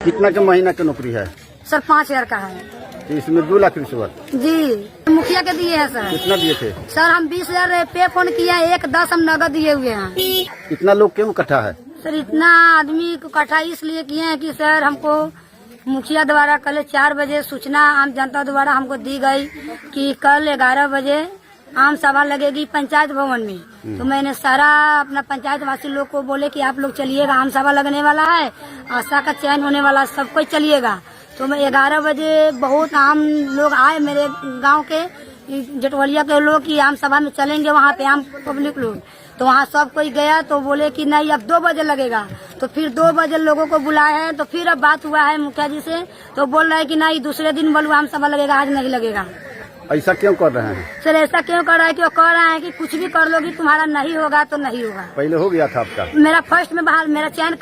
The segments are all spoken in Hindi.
कितना के महीना की नौकरी है? सर 5,000 का है। तो इसमें 2 लाख रिश्वत जी मुखिया के दिए हैं सर। कितना दिए थे? सर हम 20,000 पे फोन किया है, 1,10 हम नगद दिए हुए हैं। इतना लोग क्यों इकट्ठा है? सर इतना आदमी को इकट्ठा इसलिए किए हैं कि सर हमको मुखिया द्वारा कल 4 बजे सूचना आम जनता द्वारा हमको दी गई कि कल 11 बजे आम सभा लगेगी पंचायत भवन में। तो मैंने सारा अपना पंचायत वासी लोग को बोले कि आप लोग चलिएगा, आम सभा लगने वाला है, आशा का चयन होने वाला, सब कोई चलिएगा। तो मैं 11 बजे बहुत आम लोग आए मेरे गांव के जटवलिया के लोग कि आम सभा में चलेंगे, वहाँ पे आम पब्लिक लोग। तो वहाँ सब कोई गया तो बोले कि नहीं अब 2 बजे लगेगा। तो फिर 2 बजे लोगों को बुलाए हैं। तो फिर अब बात हुआ है मुखिया जी से, तो बोल रहे हैं कि नहीं दूसरे दिन बोलो आम सभा लगेगा, आज नहीं लगेगा। ऐसा क्यों कर रहे हैं? सर ऐसा क्यों कर रहा है कि वो कह रहा है कि कुछ भी कर लोगी तुम्हारा नहीं होगा तो नहीं होगा। पहले हो गया था आपका? मेरा फर्स्ट में बाहर मेरा चयन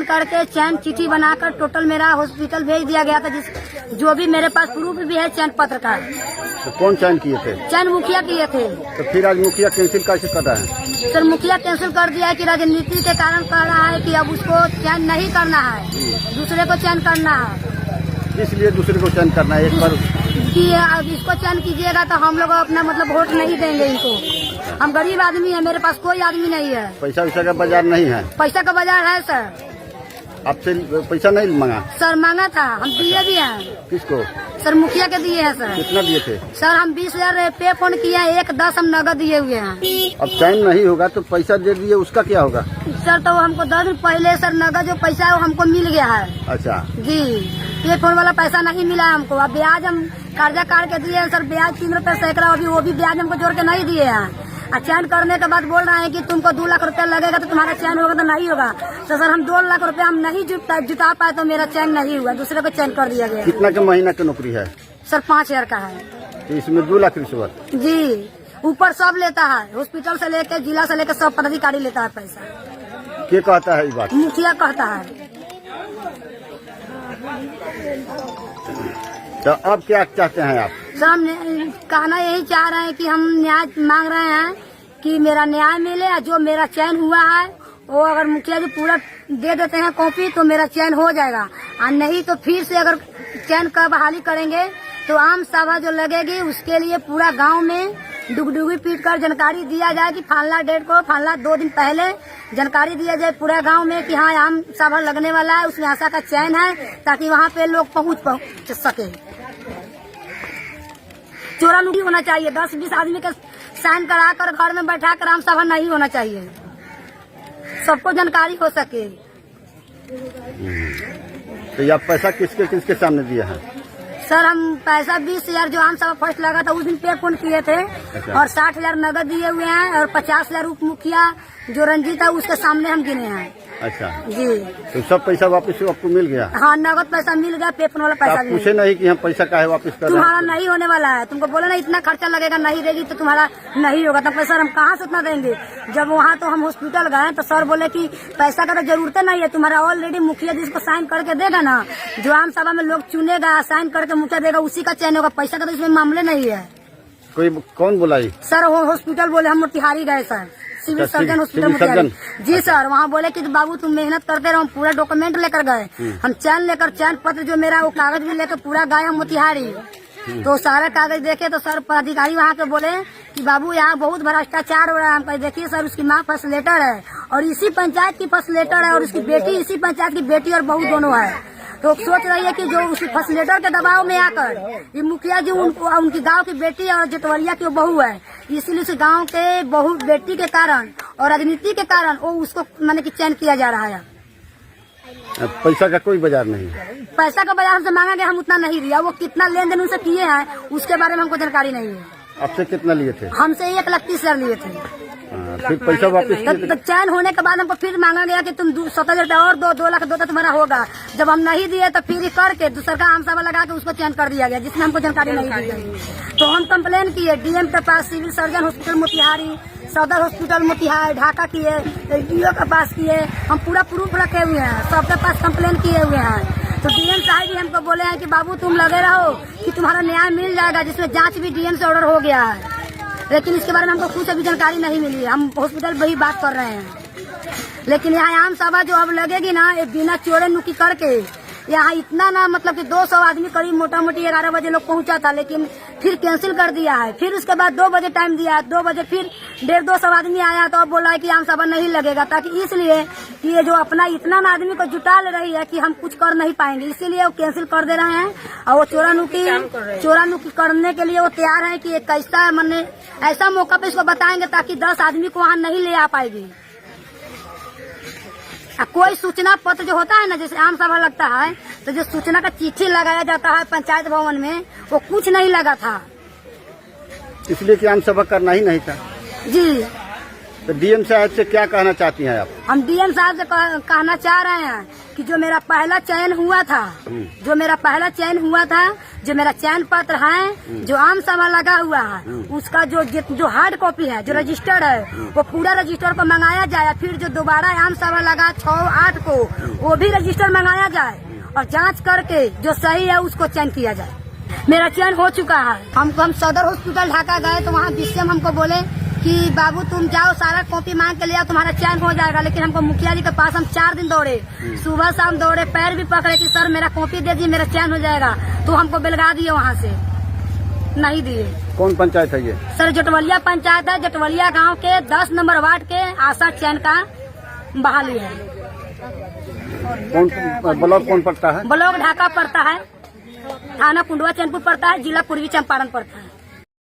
करके चिट्ठी बनाकर टोटल मेरा हॉस्पिटल भेज दिया गया था, जो भी मेरे पास प्रूफ भी है चयन पत्र का। तो कौन चयन किए थे? चयन मुखिया किए थे। तो फिर आज मुखिया कैंसिल कैसे कर रहा है? सर मुखिया कैंसिल कर दिया है कि राजनीति के कारण कर रहा है कि अब उसको चयन नहीं करना है, दूसरे को चयन करना है। इसलिए दूसरे को चयन करना है एक बार कि अब इसको चयन कीजिएगा तो हम लोग अपना मतलब वोट नहीं देंगे इनको। हम गरीब आदमी है, मेरे पास कोई आदमी नहीं है। पैसा वैसा का बाजार नहीं है? पैसा का बाजार है सर। आपसे पैसा नहीं मांगा? सर मांगा था, हम दिए भी हैं। किसको? सर मुखिया के दिए हैं सर। कितना दिए थे? सर हम 20,000 पे फोन किया है, 1,10 हम नगद दिए हुए हैं। अब चयन नहीं होगा तो पैसा दे दिए, उसका क्या होगा? सर तो हमको 10 दिन पहले सर नगद जो पैसा है वो हमको मिल गया है। अच्छा जी पे फोन वाला पैसा नहीं मिला हमको। अब ब्याज हम कर्जा काट के दिए हैं सर, ब्याज 3 रुपए सैकड़ा, अभी वो भी ब्याज हमको जोड़ के नहीं दिए हैं। चयन करने के बाद बोल रहे हैं कि तुमको 2 लाख रुपया लगेगा तो तुम्हारा चयन होगा तो नहीं होगा। तो सर हम 2 लाख रुपया हम नहीं जुटा पाए तो मेरा चयन नहीं हुआ, दूसरे को चयन कर दिया गया। कितना के महीना की नौकरी है? सर 5,000 का है। तो इसमें 2 लाख रिश्वत जी ऊपर सब लेता है, हॉस्पिटल से लेके जिला से लेके सब पदाधिकारी लेता है पैसा। क्या कहता है ये बात? मुखिया कहता है। तो अब क्या चाहते हैं आप? सर हम कहना यही चाह रहे हैं कि हम न्याय मांग रहे हैं कि मेरा न्याय मिले। जो मेरा चयन हुआ है वो अगर मुखिया जी पूरा दे देते हैं कॉपी तो मेरा चयन हो जाएगा, और नहीं तो फिर से अगर चयन का बहाली करेंगे तो आम सभा जो लगेगी उसके लिए पूरा गांव में डुगडुगी पीट कर जानकारी दिया जाए कि फालना डेट को फालना 2 दिन पहले जानकारी दिया जाए पूरा गांव में कि हाँ आम सभा लगने वाला है, उसमें आशा का चयन है, ताकि वहाँ पे लोग पहुँच सके। चोरा नहीं होना चाहिए, 10-20 आदमी के साइन कराकर घर में बैठा कर आम सभा नहीं होना चाहिए, सबको जानकारी हो सके। तो यह पैसा किसके किसके सामने दिया है? सर हम पैसा 20,000 जो आम सभा फर्स्ट लगा था उस दिन पे फोन किए थे। अच्छा। और 60,000 नगद दिए हुए हैं, और 50,000 उप मुखिया जो रंजीत है उसके सामने हम गिने हैं। अच्छा जी तो सब पैसा वापस आपको मिल गया? हाँ नगद पैसा मिल गया, पे फोन वाला पैसा आप पूछे नहीं कि हम पैसा काहे वापस कर रहे तुम्हारा हैं? नहीं होने वाला है, तुमको बोले ना इतना खर्चा लगेगा, नहीं देगी तो तुम्हारा नहीं होगा। तो पैसा हम कहाँ से उतना देंगे? जब वहाँ तो हम हॉस्पिटल गए तो सर बोले कि पैसा का तो जरूरत नहीं है, तुम्हारा ऑलरेडी मुखिया जिसको साइन करके देगा ना, जो आम सभा में लोग चुनेगा साइन करके मुखिया देगा उसी का चयन होगा, पैसा का तो इसमें मामले नहीं है। कोई कौन बुलाई? सर वो हॉस्पिटल बोले, हम मोतिहारी गए sir, civil surgeon hospital Motihari. जी सर वहाँ बोले कि बाबू तुम मेहनत करते रहो, हम पूरा डॉक्यूमेंट लेकर गए, हम चयन पत्र जो मेरा वो कागज भी लेकर पूरा गए हम मोतिहारी। तो सारा कागज देखे तो सर पदाधिकारी वहाँ के बोले कि बाबू यहाँ बहुत भ्रष्टाचार हो रहा है। हम कहे देखिए सर उसकी माँ फर्स्ट है और इसी पंचायत की फर्स्ट है, और उसकी बेटी इसी पंचायत की बेटी और बहू दोनों है। तो सोच रही है कि जो उसी फर्स्ट के दबाव में आकर ये मुखिया जी उनकी गांव की बेटी और जटवलिया की बहू है, इसीलिए उस गांव के बहू बेटी के कारण और राजनीति के कारण वो उसको माने कि चयन किया जा रहा है। पैसा का कोई बाजार नहीं है? पैसा का बाजार हमसे मांगा गया, हम उतना नहीं दिया। वो कितना लेन देन उनसे किए हैं उसके बारे में हमको जानकारी नहीं है। आपसे कितना लिए थे? हमसे 1,30,000 लिए थे। फिर पैसा वापस तो चयन होने के बाद हमको फिर मांगा गया कि तुम 70,000 रुपया और 2 लाख दो तो तुम्हारा होगा। जब हम नहीं दिए तो फिर करके दूसरा का आम सभा लगा के उसको चयन कर दिया गया, जिसमें हमको जानकारी नहीं दी गई। तो हम कंप्लेन किए डीएम के पास, सिविल सर्जन हॉस्पिटल मोतिहारी, सदर हॉस्पिटल मोतिहारी ढाका किए, डीओ के पास किए, हम पूरा प्रूफ रखे हुए हैं, सबके पास कंप्लेन किए हुए हैं। तो डीएम साहब भी हमको बोले हैं कि बाबू तुम लगे रहो कि तुम्हारा न्याय मिल जाएगा, जिसमें जांच भी डीएम से ऑर्डर हो गया है, लेकिन इसके बारे में हमको कुछ अभी जानकारी नहीं मिली है। हम हॉस्पिटल वही बात कर रहे हैं। लेकिन यहाँ आम सभा जो अब लगेगी ना, ये बिना चोरे नुकी करके यहाँ इतना ना, मतलब कि 200 आदमी करीब मोटा मोटी 11 बजे लोग पहुंचा था, लेकिन फिर कैंसिल कर दिया है। फिर उसके बाद 2 बजे टाइम दिया है, 2 बजे फिर 150-200 आदमी आया तो अब बोला है कि आम सभा नहीं लगेगा, ताकि इसलिए कि ये जो अपना इतना ना आदमी को जुटा ले रही है कि हम कुछ कर नहीं पाएंगे, इसीलिए वो कैंसिल कर दे रहे हैं। और वो चोरा नुकी करने के लिए वो तैयार है कि एक कैसा मैंने ऐसा मौका पे इसको बताएंगे ताकि 10 आदमी को वहाँ नहीं ले आ पाएगी। कोई सूचना पत्र जो होता है ना, जैसे आम सभा लगता है तो जो सूचना का चिट्ठी लगाया जाता है पंचायत भवन में, वो कुछ नहीं लगा था, इसलिए कि आम सभा करना ही नहीं था जी। तो डीएम साहब से क्या कहना चाहती हैं आप? हम डीएम साहब से कहना चाह रहे हैं कि जो मेरा पहला चयन हुआ था, जो मेरा चयन पत्र है, जो आम सभा लगा हुआ है, उसका जो हार्ड कॉपी है, जो रजिस्टर्ड है, वो पूरा रजिस्टर को मंगाया जाए। फिर जो दोबारा आम सभा लगा 6-8 को, वो भी रजिस्टर मंगाया जाए और जांच करके जो सही है उसको चयन किया जाए। मेरा चयन हो चुका है। हम सदर हॉस्पिटल ढाका गए तो वहाँ बीसीएम हमको बोले कि बाबू तुम जाओ, सारा कॉपी मांग के लिया, तुम्हारा चयन हो जाएगा। लेकिन हमको मुखिया जी के पास हम 4 दिन दौड़े, सुबह शाम दौड़े, पैर भी पकड़े कि सर मेरा कॉपी दे दीजिए, मेरा चयन हो जाएगा। तो हमको बेलगा दिए, वहाँ से नहीं दिए। कौन पंचायत है ये? सर जटवलिया पंचायत है। जटवलिया गांव के 10 नंबर वार्ड के आशा चयन का बहाली है। कौन ब्लॉक कौन पड़ता है? ब्लॉक ढाका पड़ता है, थाना कुंडवा चैनपुर पड़ता है, जिला पूर्वी चंपारण पड़ता है।